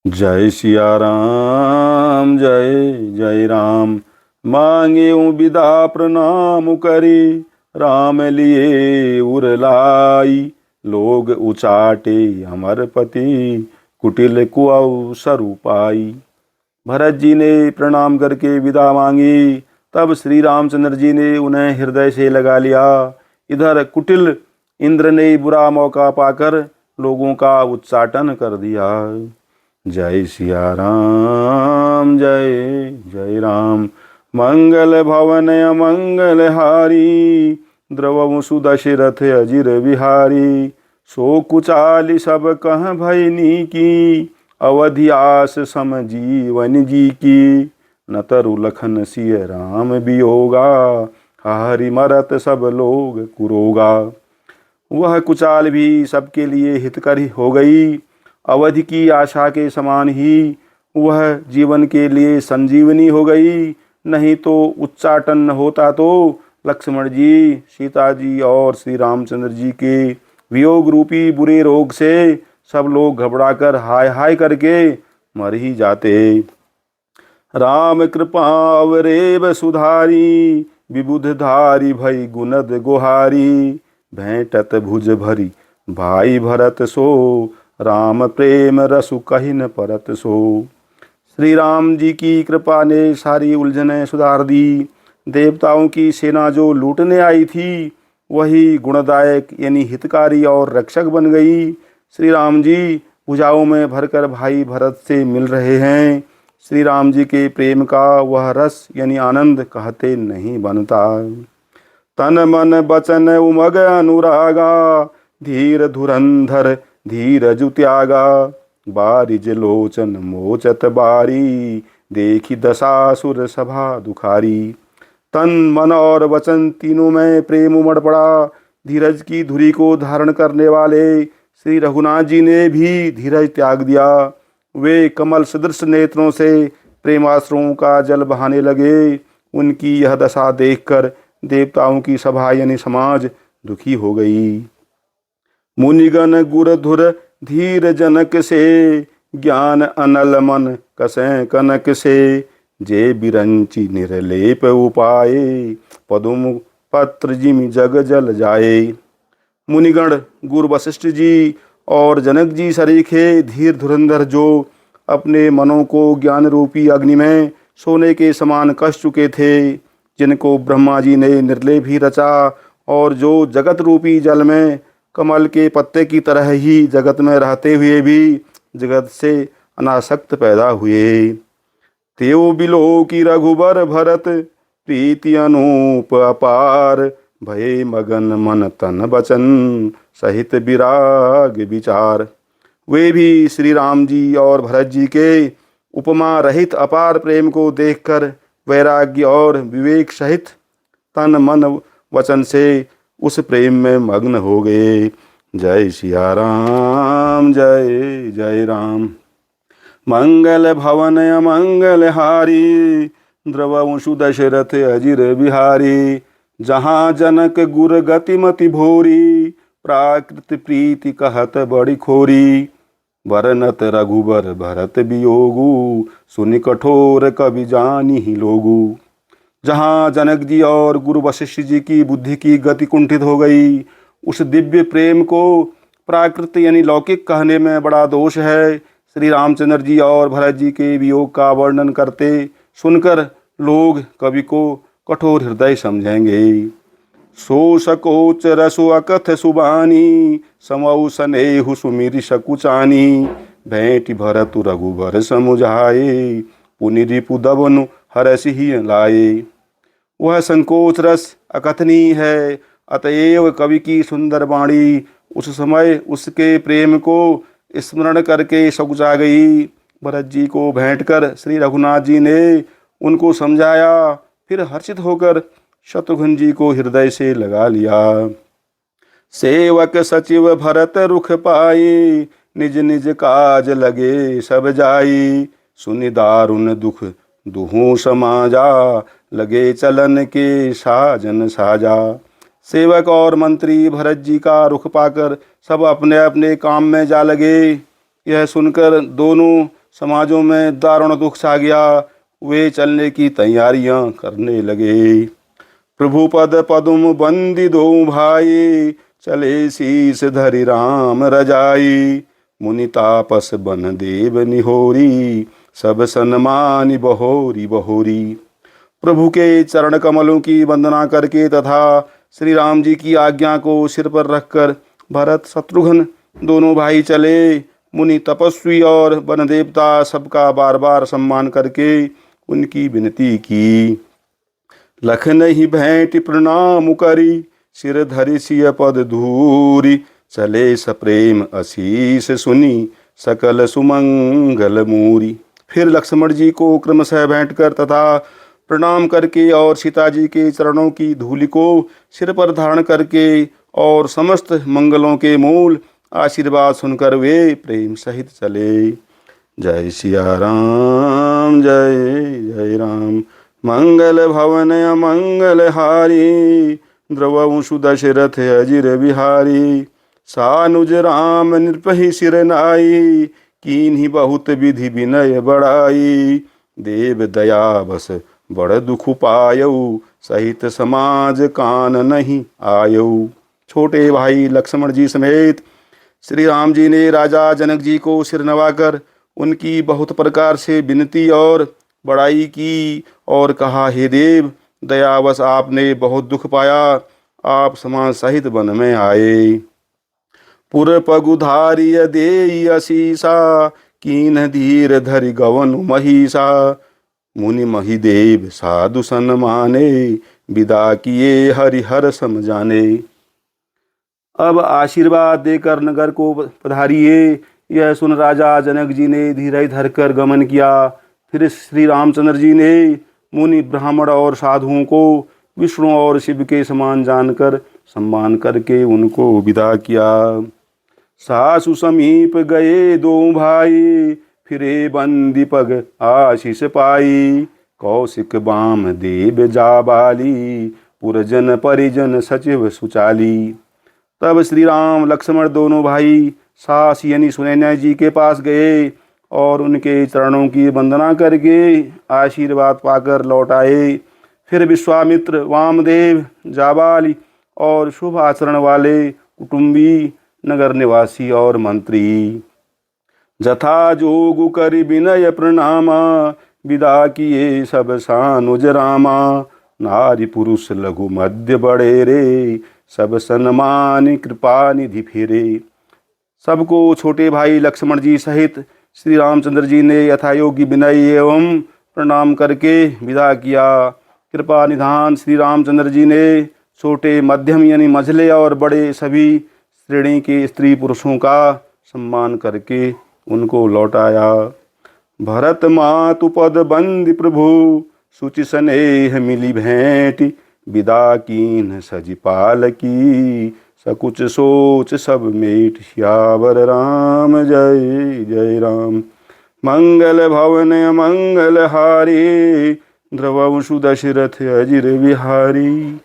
जय सिया राम जय जय राम। मांगे विदा प्रणाम करी, राम लिए उर लाई। लोग उचाटे अमर पति, कुटिल कुआउ सरु पाई। भरत जी ने प्रणाम करके विदा मांगी। तब श्री रामचंद्र जी ने उन्हें हृदय से लगा लिया। इधर कुटिल इंद्र ने बुरा मौका पाकर लोगों का उच्चाटन कर दिया। जय सिया राम जय जय राम। मंगल भवन अमंगल हारी, द्रवहु सुदशरथ अजिर बिहारी। सो कुचाली सब कह भयनी की, अवधि आस सम जीवन जी की। न तरु लखन सिय राम बियोगा, हरि मरत सब लोग कुरोगा। वह कुचाल भी सबके लिए हितकारी हो गई। अवधि की आशा के समान ही वह जीवन के लिए संजीवनी हो गई। नहीं तो उच्चाटन होता तो लक्ष्मण जी, सीता जी और श्री रामचंद्र जी के वियोग रूपी बुरे रोग से सब लोग घबराकर हाय हाय करके मर ही जाते। राम कृपा अवरेब सुधारी, विबुध धारी भई गुणद गुहारी। भेंटत भुज भरी भाई भरत सो, राम प्रेम रसु कहि न परत सो। श्री राम जी की कृपा ने सारी उलझनें सुधार दी। देवताओं की सेना जो लूटने आई थी, वही गुणदायक यानी हितकारी और रक्षक बन गई। श्री राम जी भुजाओं में भरकर भाई भरत से मिल रहे हैं। श्री राम जी के प्रेम का वह रस यानी आनंद कहते नहीं बनता। तन मन बचन उमग अनुरागा, धीर धुरंधर धीरजु त्यागा। बारिज लोचन मोचत बारी, देखी दशासुर सभा दुखारी। तन मन और वचन तीनों में प्रेम उमड़ पड़ा। धीरज की धुरी को धारण करने वाले श्री रघुनाथ जी ने भी धीरज त्याग दिया। वे कमल सदृश नेत्रों से प्रेमाश्रुओं का जल बहाने लगे। उनकी यह दशा देखकर देवताओं की सभा यानी समाज दुखी हो गई। मुनिगण गुर धुर धीर जनक से, ज्ञान अनल मन कसै कनक से। जे बिरंची निर्लेप उपाये, पदुम पत्र जिमि जग जल जाए। मुनिगण गुरु वशिष्ठ जी और जनक जी सरीखे धीर धुरंधर, जो अपने मनों को ज्ञान रूपी अग्नि में सोने के समान कस चुके थे, जिनको ब्रह्मा जी ने निर्लेप ही रचा और जो जगत रूपी जल में कमल के पत्ते की तरह ही जगत में रहते हुए भी जगत से अनासक्त पैदा हुए। तेव बिलो की रघुबर भरत, प्रीति अनूप अपार। भये मगन मन तन बचन, सहित विराग विचार। वे भी श्री राम जी और भरत जी के उपमा रहित अपार प्रेम को देखकर वैराग्य और विवेक सहित तन मन वचन से उस प्रेम में मग्न हो गए। जय सिया राम जय जय राम। मंगल भवन अमंगल हारी, द्रवंशु दशरथ अजिर बिहारी। जहाँ जनक गुर गतिमति भोरी, प्राकृत प्रीति कहत बड़ी खोरी। बरनत रघुबर भरत बियोगु, सुनि कठोर कवि जानी ही लोगु। जहाँ जनक जी और गुरु वशिष्ठ जी की बुद्धि की गति कुंठित हो गई, उस दिव्य प्रेम को प्राकृत यानी लौकिक कहने में बड़ा दोष है। श्री रामचंद्र जी और भरत जी के वियोग का वर्णन करते सुनकर लोग कवि को कठोर हृदय समझेंगे। सो सकोच रसो अकथ सुबानी, समौ सनेहु सुमिरि सकुचानी। भेंट भरत रघुबर समुझाए, पुनि रिपु दबनु हरसि लाए। वह संकोच रस अकथनीय है, अतएव कवि की सुंदर वाणी उस समय उसके प्रेम को स्मरण करके सकुचा गई। भरत जी को भेंट कर श्री रघुनाथ जी ने उनको समझाया। फिर हर्षित होकर शत्रुघ्न जी को हृदय से लगा लिया। सेवक सचिव भरत रुख पाई, निज निज काज लगे सब जाई। सुनि दारुण दुख दुहु समाजा, लगे चलन के साजन साजा। सेवक और मंत्री भरत जी का रुख पाकर सब अपने अपने काम में जा लगे। यह सुनकर दोनों समाजों में दारुण दुख छा गया। वे चलने की तैयारियां करने लगे। प्रभु पद पदुम बंदी दो भाई, चले शीस धरि राम रजाई। मुनि तापस बन देव निहोरी, सब सन्मानि बहोरी बहोरी। प्रभु के चरण कमलों की वंदना करके तथा श्री राम जी की आज्ञा को सिर पर रखकर भरत शत्रुघ्न दोनों भाई चले। मुनि तपस्वी और वन देवता सबका बार बार सम्मान करके उनकी विनती की। लखन ही भेंट प्रणाम करी, सिर धरि सिय पद धूरी। चले सप्रेम आशीष सुनी, सकल सुमंगल मूरी। फिर लक्ष्मण जी को क्रमशः भेंट कर तथा प्रणाम करके और सीता जी के चरणों की धूलि को सिर पर धारण करके और समस्त मंगलों के मूल आशीर्वाद सुनकर वे प्रेम सहित चले। जय सिया राम जय जय राम। मंगल भवन अमंगल हारी, द्रवंशु दशरथ अजिर बिहारी। सानुज राम नृपहि सिर नाई, कीन्ही बहुत विधि विनय बड़ाई। देव दया बस बड़ दुख पायऊ, सहित समाज कान नहीं आयऊ। छोटे भाई लक्ष्मण जी समेत श्री राम जी ने राजा जनक जी को सिर नवाकर उनकी बहुत प्रकार से विनती और बड़ाई की और कहा, हे देव, दयावश आपने बहुत दुख पाया, आप समाज सहित वन में आए। पुर पगुधारिय देई असीसा, कीन धीर धरि गवन महिषा। मुनि महिदेव साधु सन्माने, विदा किए हरिहर समझाने। अब आशीर्वाद देकर नगर को पधारिए। यह सुन राजा जनक जी ने धीरज धरकर गमन किया। फिर श्री रामचंद्र जी ने मुनि ब्राह्मण और साधुओं को विष्णु और शिव के समान जानकर सम्मान करके उनको विदा किया। सासु समीप गए दो भाई, फिरे बंदी पग आशीष पाई। कौशिक बाम देव जाबाली, पुरजन परिजन सचिव सुचाली। तब श्री राम लक्ष्मण दोनों भाई सास यानी सुनैना जी के पास गए और उनके चरणों की वंदना करके आशीर्वाद पाकर लौट आए। फिर विश्वामित्र, वामदेव, जाबाली और शुभ आचरण वाले कुटुंबी, नगर निवासी और मंत्री जथा जोगु करि विनय प्रणामा। विदा किए सब सानुज रामा। नारी पुरुष लघु मध्य बड़े रे, सब सन्मान कृपा निधि फिरे। सबको छोटे भाई लक्ष्मण जी सहित श्री रामचंद्र जी ने यथायोग्य विनय एवं प्रणाम करके विदा किया। कृपा निधान श्री रामचंद्र जी ने छोटे, मध्यम यानी मझले और बड़े सभी श्रेणी के स्त्री पुरुषों का सम्मान करके उनको लौटाया। भरत मातु पद बंदी प्रभु, सुचि स्नेह मिली भेंट। विदा कीन सजी पालकी, सकुच सोच सब मेट। सियावर राम जय जय राम। मंगल भवन अमंगल हारी, द्रवंशु दशरथ अजिर बिहारी।